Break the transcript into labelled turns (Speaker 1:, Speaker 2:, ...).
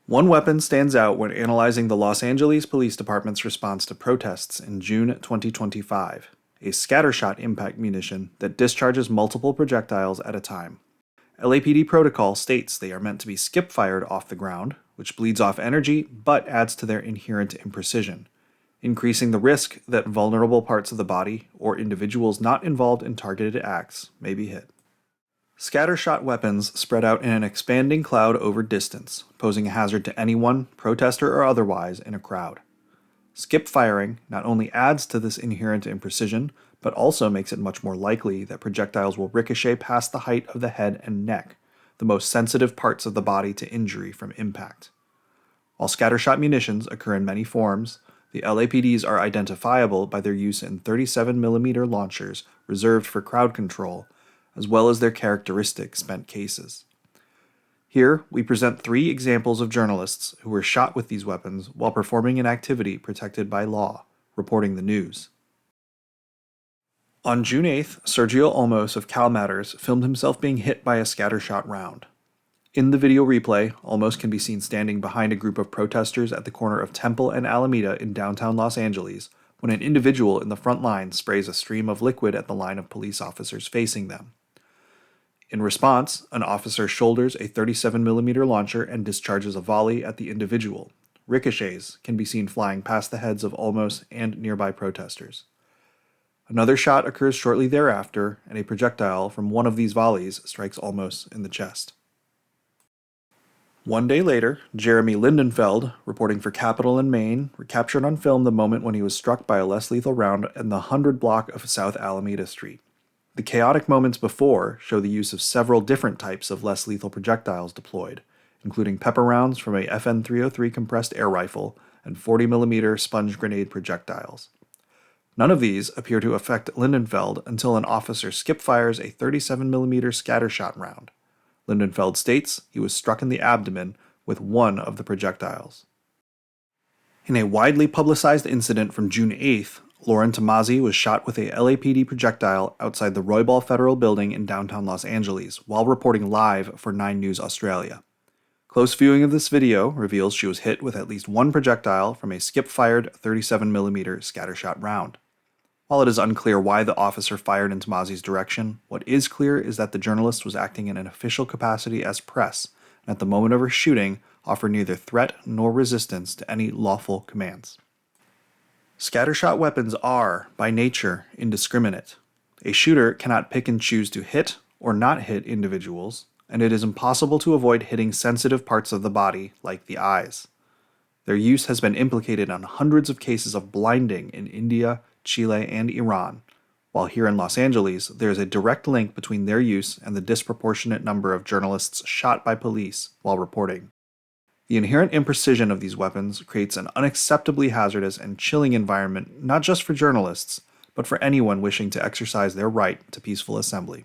Speaker 1: One weapon stands out when analyzing the Los Angeles Police Department's response to protests in June 2025, a scattershot impact munition that discharges multiple projectiles at a time. LAPD protocol states they are meant to be skip-fired off the ground, which bleeds off energy but adds to their inherent imprecision, increasing the risk that vulnerable parts of the body or individuals not involved in targeted acts may be hit. Scattershot weapons spread out in an expanding cloud over distance, posing a hazard to anyone, protester or otherwise, in a crowd. Skip firing not only adds to this inherent imprecision, but also makes it much more likely that projectiles will ricochet past the height of the head and neck, the most sensitive parts of the body to injury from impact. While scattershot munitions occur in many forms, the LAPDs are identifiable by their use in 37mm launchers reserved for crowd control, as well as their characteristic spent cases. Here, we present 3 examples of journalists who were shot with these weapons while performing an activity protected by law, reporting the news. On June 8th, Sergio Olmos of Cal Matters filmed himself being hit by a scattershot round. In the video replay, Olmos can be seen standing behind a group of protesters at the corner of Temple and Alameda in downtown Los Angeles when an individual in the front line sprays a stream of liquid at the line of police officers facing them. In response, an officer shoulders a 37mm launcher and discharges a volley at the individual. Ricochets can be seen flying past the heads of Olmos and nearby protesters. Another shot occurs shortly thereafter, and a projectile from one of these volleys strikes Olmos in the chest. One day later, Jeremy Lindenfeld, reporting for Capital in Maine, recaptured on film the moment when he was struck by a less lethal round in the 100 block of South Alameda Street. The chaotic moments before show the use of several different types of less lethal projectiles deployed, including pepper rounds from a FN-303 compressed air rifle and 40mm sponge grenade projectiles. None of these appear to affect Lindenfeld until an officer skip-fires a 37mm scattershot round. Lindenfeld states he was struck in the abdomen with one of the projectiles. In a widely publicized incident from June 8th, Lauren Tomasi was shot with a LAPD projectile outside the Roybal Federal Building in downtown Los Angeles while reporting live for 9 News Australia. Close viewing of this video reveals she was hit with at least one projectile from a skip-fired 37mm scattershot round. While it is unclear why the officer fired in Tomasi's direction, what is clear is that the journalist was acting in an official capacity as press, and at the moment of her shooting, offered neither threat nor resistance to any lawful commands. Scattershot weapons are, by nature, indiscriminate. A shooter cannot pick and choose to hit or not hit individuals, and it is impossible to avoid hitting sensitive parts of the body, like the eyes. Their use has been implicated on hundreds of cases of blinding in India, Chile, and Iran, while here in Los Angeles, there is a direct link between their use and the disproportionate number of journalists shot by police while reporting. The inherent imprecision of these weapons creates an unacceptably hazardous and chilling environment not just for journalists, but for anyone wishing to exercise their right to peaceful assembly.